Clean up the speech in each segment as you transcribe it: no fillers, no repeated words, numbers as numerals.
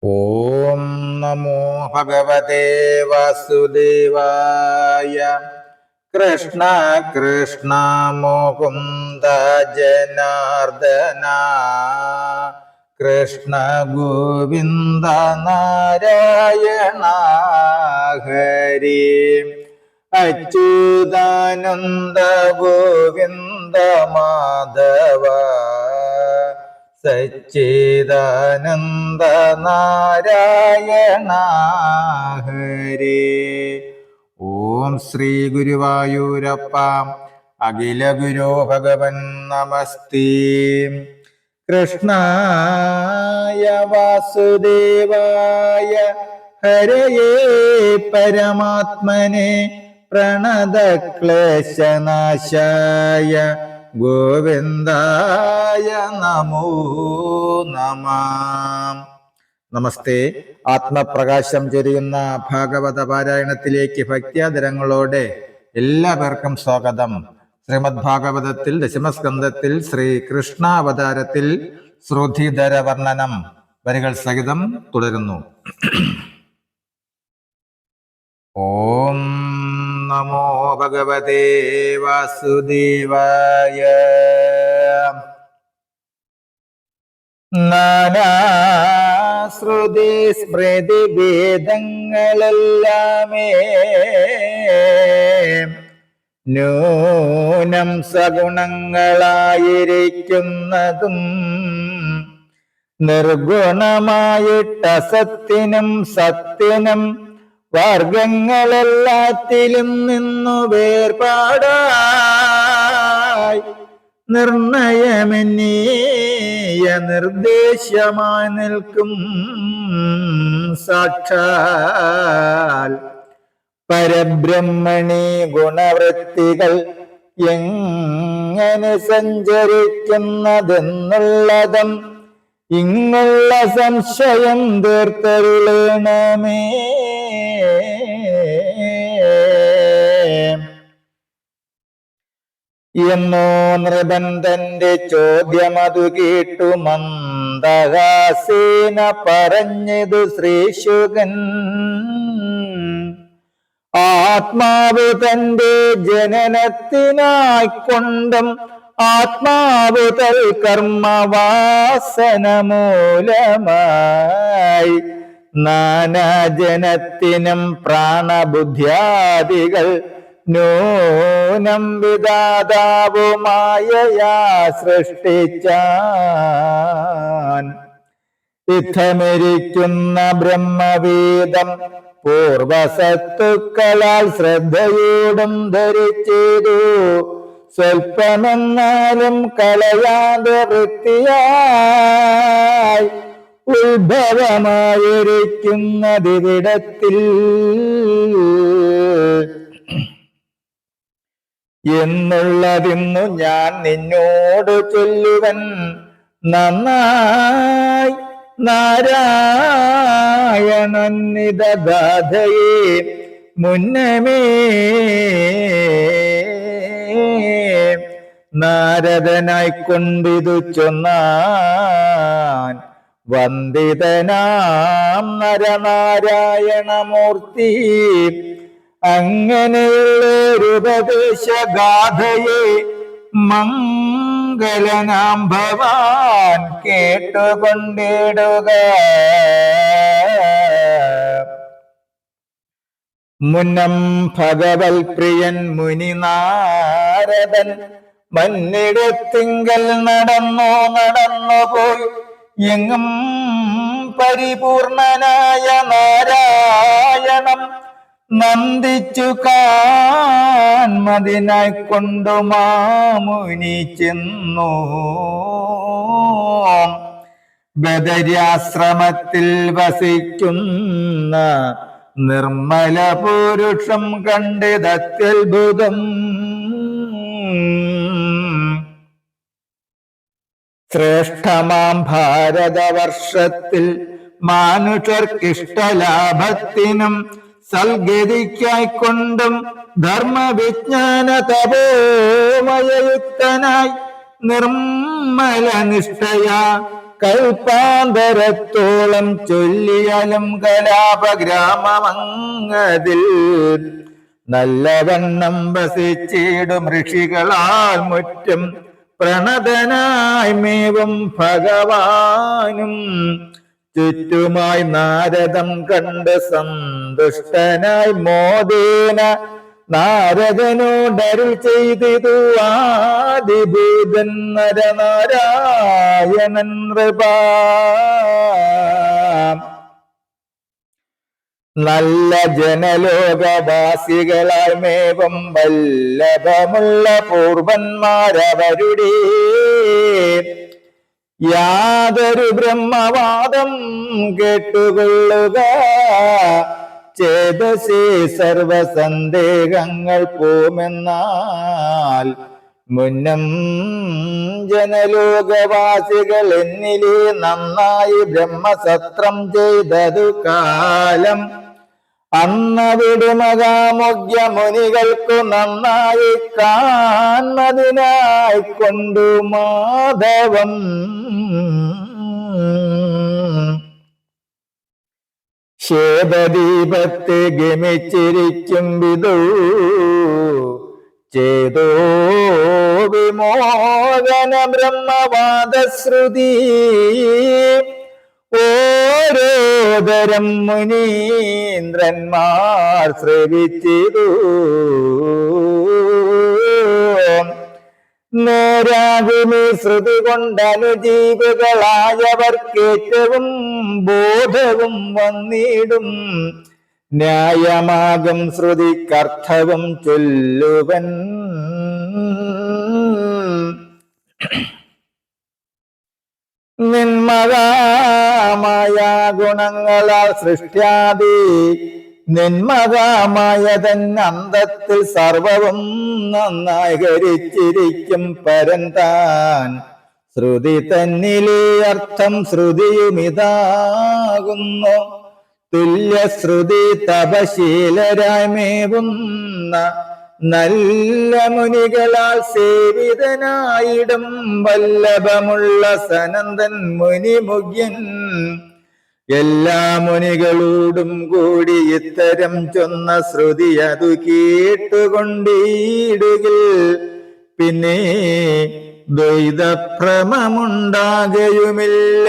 ഓം നമോ ഭഗവതേ വാസുദേവായ. കൃഷ്ണ കൃഷ്ണ മുകുന്ദ ജനാർദ്ദന, കൃഷ്ണ ഗോവിന്ദ നാരായണ ഹരി. അച്യുതാനന്ദ ഗോവിന്ദ മാധവ, സച്ചിദാനന്ദ നാരായണ ഹരി. ഓം ശ്രീ ഗുരുവായൂരപ്പ. അഖില ഗുരോ ഭഗവൻ നമസ്തേ. കൃഷ്ണായ വാസുദേവായ ഹരയേ പരമാത്മനെ പ്രണതക്ലേശനാശായ ഗോവിന്ദായ നമോ നമഃ. നമസ്തേ. ആത്മപ്രകാശം ചൊരിയുന്ന ഭാഗവത പാരായണത്തിലേക്ക് ഭക്ത്യാദരങ്ങളോടെ എല്ലാവർക്കും സ്വാഗതം. ശ്രീമദ് ഭാഗവതത്തിൽ ദശമസ്കന്ധത്തിൽ ശ്രീ കൃഷ്ണാവതാരത്തിൽ ശ്രുതിധര വർണ്ണനം വരികൾ സഹിതം തുടരുന്നു. ഓം നമോ ഭഗവതേ വാസുദേവായ. നാനാശ്രുതി സ്മൃതി ഭേദങ്ങളെല്ലാമേ നൂനം സഗുണങ്ങളായിരിക്കുന്നതും നിർഗുണമായിട്ട സത്തിനും സത്യനും വർഗങ്ങളെല്ലാത്തിലും നിന്നു വേർപാടായി നിർണയമെന്നീയ നിർദ്ദേശമായി നിൽക്കും സാക്ഷാൽ പരബ്രഹ്മണി ഗുണവൃത്തികൾ എങ്ങനെ സഞ്ചരിക്കുന്നതെന്നുള്ളതും ഇങ്ങുള്ള സംശയം തീർത്തരുളണമേ. എന്നോ നൃപൻ തന്റെ ചോദ്യമതു കേട്ടു മന്ദഹാസേന പറഞ്ഞതു ശ്രീശുകൻ. ആത്മാവ് തന്റെ ജനനത്തിനായിക്കൊണ്ടും ആത്മാവ് തൽ കർമ്മവാസന മൂലമായി നാനാജനത്തിനും പ്രാണബുദ്ധ്യാദികൾ നൂനം വിധാതാവുമായയാ സൃഷ്ടിച്ചാൻ. ഇത്തമിരിക്കുന്ന ബ്രഹ്മവേദം പൂർവസത്തുക്കളാൽ ശ്രദ്ധയോടും ധരിച്ചതു സ്വൽപ്പമെന്നാലും കളയാതെ വൃത്തിയായി ഉത്ഭവമായിരിക്കുന്നതിവിടത്തിൽ എന്നുള്ളതിന്നു ഞാൻ നിന്നോട് ചൊല്ലുവൻ നന്നായി. നാരായണനിദഗാഥയെ മുന്നമേ നാരദനായിക്കൊണ്ടിതു ചൊന്നാൻ. വന്ദിതനാം നരനാരായണമൂർത്തി അങ്ങനെയുള്ളൊരുപദേശഗാഥയെ മംഗലനാം ഭവാൻ കേട്ടുകൊണ്ടിടുക. മുന്നം ഭഗവൽ പ്രിയൻ മുനിനാരദൻ മന്നിടത്തിങ്കൽ നടന്നുപോയി എങ്ങും പരിപൂർണനായ നാരായണം നന്ദിച്ചു കാൺമതിനായി കൊണ്ടു മാമുനി ചെന്നു. ബദര്യാശ്രമത്തിൽ വസിക്കുന്ന നിർമ്മല പുരുഷം കണ്ടിതത്യത്ഭുതം. ശ്രേഷ്ഠമാം ഭാരതവർഷത്തിൽ മാനുഷർക്കിഷ്ടലാഭത്തിനും സൽഗതിക്കായിക്കൊണ്ടും ധർമ്മവിജ്ഞാന തപോമയയുക്തനായി നിർമ്മല നിഷ്ഠയ കൽപ്പാന്തരത്തോളം ചൊല്ലിയാലും കലാപഗ്രാമമങ്ങതിൽ നല്ലവണ്ണം വസിച്ചിടും ഋഷികളാൽ മുറ്റും പ്രണതനായി മേവും ഭഗവാനും ചുറ്റുമായി നാരദം കണ്ട് സന്തുഷ്ടനായി മോദേന നാരദനോടരുൾ ചെയ്തിതു ആദിഭൂതൻ നരനാരായണൻ നൃപ. നല്ല ജനലോകവാസികളായി മേവം വല്ലഭമുള്ള പൂർവന്മാരവരുടെ യാതൊരു ബ്രഹ്മവാദം കേട്ടുകൊള്ളുക. ചേതസേ സർവസന്ദേഹങ്ങൾ പോമെന്നാൽ മുന്നം ജനലോകവാസികൾ എന്നിലെ നന്നായി ബ്രഹ്മസത്രം ചെയ്തതു കാലം അന്നവിടെ മഹാമുഖ്യ മുനികൾക്കു നന്നായി കാൺമതിനായി കൊണ്ടു മാധവം ശ്വേതദീപത്തെ ഗമിച്ചിരിക്കും വിധു ചേതോ വിമോചന ബ്രഹ്മവാദശ്രുതി ഓരോതരം മുനീന്ദ്രന്മാർ ശ്രവിച്ചിതു. നേരാകുമി ശ്രുതി കൊണ്ടനുജീവികളായവർക്കേറ്റവും ബോധവും വന്നിടും. ന്യായമാകും ശ്രുതിക്കർത്ഥവും ചൊല്ലുവൻ. നിന്മകാമായ ഗുണങ്ങളാൽ സൃഷ്ട്യാദി നിന്മകാമായതൻ അന്തത്തിൽ സർവവും നന്നായി ഹരിച്ചിരിക്കും പരന്താൻ. ശ്രുതി തന്നിലെ അർത്ഥം ശ്രുതിയുമിതാകുന്നു. തുല്യശ്രുതി തപശീലരായി മേവുന്ന നല്ല മുനികളാൽ സേവിതനായിടും വല്ലഭമുള്ള സനന്ദൻ മുനിമുഖ്യൻ. എല്ലാ മുനികളോടും കൂടി ഇത്തരം ചൊന്ന ശ്രുതി അതു കേട്ടുകൊണ്ടിടുകിൽ പിന്നെ ദ്വൈതഭ്രമമുണ്ടാകുകയുമില്ല.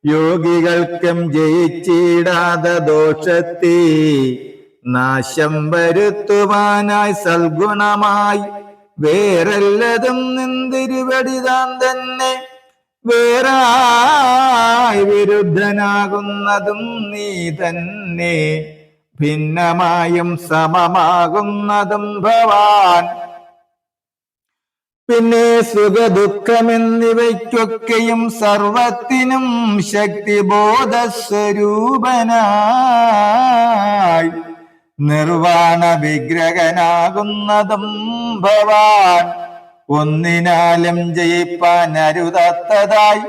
യോഗികൾക്കും ജയിച്ചിടാത ദോഷത്തെ നാശം വരുത്തുവാനായി സൽഗുണമായി വേറെല്ലതും നിന്തിരുവടിതാൻ തന്നെ. വേറായി വിരുദ്ധനാകുന്നതും നീ തന്നെ. ഭിന്നമായും സമമാകുന്നതും ഭവാൻ. പിന്നെ സുഖദുഃഖമെന്നിവയ്ക്കൊക്കെയും സർവത്തിനും ശക്തിബോധസ്വരൂപനായി നിർവാണ വിഗ്രഹനാകുന്നതും ഭവാൻ. ഒന്നിനാലും ജയിപ്പാൻ അരുതാത്തതായി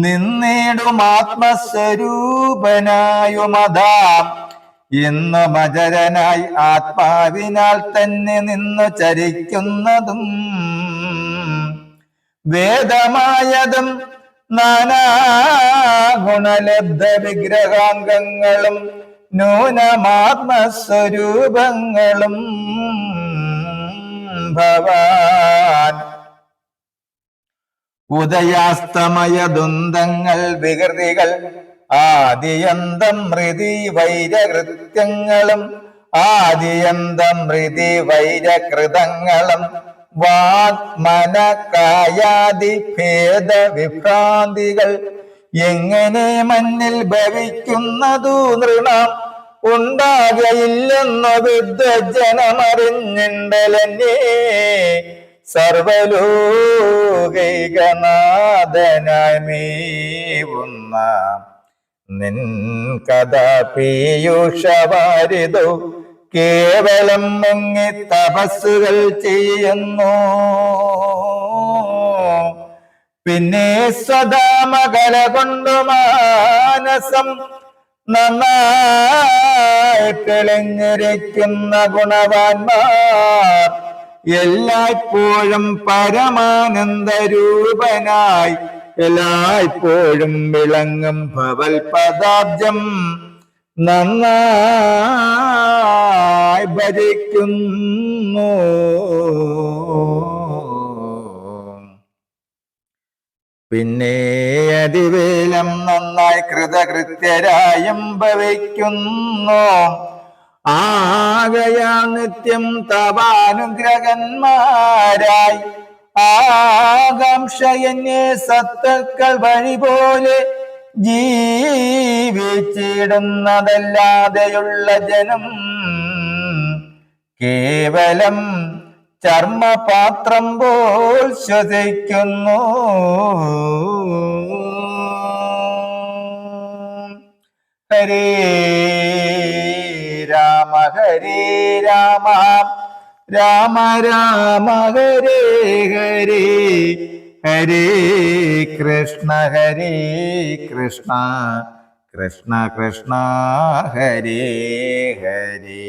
നിന്നേടും ആത്മസ്വരൂപനായുമതാം. എന്നു മജരനായി ആത്മാവിനാൽ തന്നെ നിന്നു ചരിക്കുന്നതും വേദമായതും നാനാഗുണലബ്ധ വിഗ്രഹാംഗങ്ങളും നൂനമാത്മസ്വരൂപങ്ങളും ഭവാൻ. ഉദയാസ്തമയ ദ്വന്ദ്ങ്ങൾ വികൃതികൾ ആദിയന്തം മൃതി വൈരകൃത്യങ്ങളും ആദിയന്തം മൃതി വൈരകൃതങ്ങളും വാഗ്മനകായാദി ഭേദ വിഭ്രാന്തികൾ എങ്ങനെ മന്നിൽ ഭവിക്കുന്നതു നൃണം ഉണ്ടാകയില്ലെന്നു വിദ്വജ്ജനമറിഞ്ഞിണ്ടലന്നെ. സർവലോകൈകനാഥനായി മേവുന്ന നിൻ കഥ പീയൂഷവാരിതോ കേവലം മുങ്ങി തപസ്സുകൾ ചെയ്യുന്നു. പിന്നെ സ്വധാമകല കൊണ്ടു മാനസം നന്നായി തെളിഞ്ഞിരിക്കുന്ന ഗുണവാന്മാർ എല്ലായ്പ്പോഴും പരമാനന്ദ രൂപനായി എല്ലായ്പ്പോഴും വിളങ്ങും ഭവൽ പദാബ്ജം നന്നായി ഭജിക്കുന്നു. പിന്നെ അതിവേലം നന്നായി കൃതകൃത്യരായും ഭവിക്കുന്നു. ആകയാ നിത്യം തവാനുഗ്രഹന്മാരായി ആകാംക്ഷയന്യേ സത്തുക്കൾ വഴി പോലെ ജീവിച്ചിടുന്നതല്ലാതെയുള്ള ജനം കേവലം ചർമ്മപാത്രം പോൽ ശ്വസിക്കുന്നു. ഹരേ രാമ ഹരേ രാമ രാമ രാമ ഹരേ ഹരേ ഹരേ കൃഷ്ണ കൃഷ്ണ കൃഷ്ണ ഹരേ ഹരേ.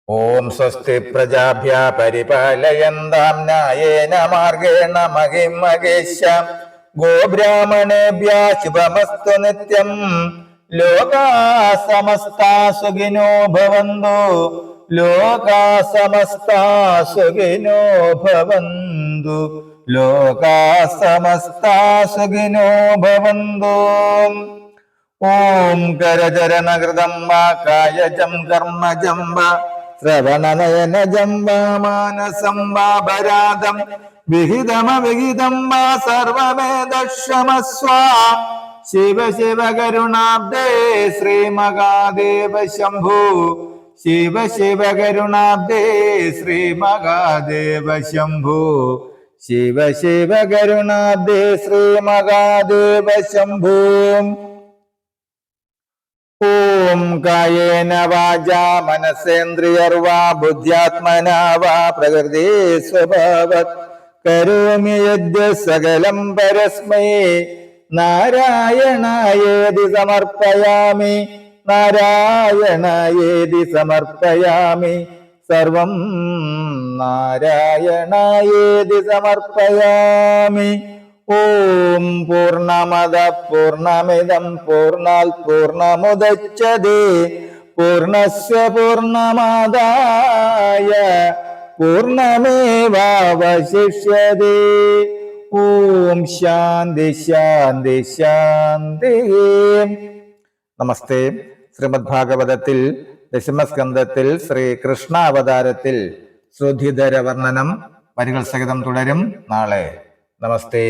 ഓം സ്വസ്തി പ്രജാഭ്യ പരിപാലയന്താം ന്യായേന മാർഗേണ മഹിം മഹേശാം ഗോബ്രാഹ്മണേഭ്യ ശുഭമസ്തു നിത്യം. ലോകാ സമസ്താ സുഖിനോ ഭവന്തു ലോകാ സമസ്താ സുഖിനോ ഭവന്തു ലോകാ സമസ്താ സുഖിനോ ഭവന്തു. ഓം കരചരണകൃതം വാ കായജം കർമ്മജം വാ ശ്രവണനയനജം വാ മാനസം വാ ഭരാതം വിഹിതമവിഹിതം വാ സർവമേതക്ഷമസ്വ. ശിവ ശിവ കരുണാബ്ദേ ശ്രീമഹാദേവ ശംഭോ ശിവ ശിവ കരുണാബ്ദേ ശ്രീമഹാദേവ ശംഭോ ശിവ ശിവ കരുണാബ്ദേ ശ്രീമഹാദേവ ശംഭോ. ഓം കായേന വാചാ മനസേന്ദ്രിയർവാ ബുദ്ധ്യാത്മനാ വാ പ്രകൃതി സ്വഭാവത് കരോമി യദ്യ സകലം പരസ്മൈ നാരായണായേതി സമർപ്പയാമി നാരായണായേതി സമർപ്പയാമി സർവം നാരായണായേതി സമർപ്പയാമി. ഓം പൂർണ്ണമദ പൂർണ്ണമിദം പൂർണ്ണാത് പൂർണ്ണമുദച്യതേ പൂർണ്ണസ്യ പൂർണ്ണമാദായ പൂർണ്ണമേവാവശിഷ്യതേ. ഓം ശാന്തി ശാന്തി ശാന്തി. നമസ്തേ. ശ്രീമദ് ഭാഗവതത്തിൽ ദശമസ്കന്ധത്തിൽ ശ്രീകൃഷ്ണ അവതാരത്തിൽ ശ്രുതിധര വർണ്ണനം വരികൾ സഹിതം തുടരും നാളെ. നമസ്തേ.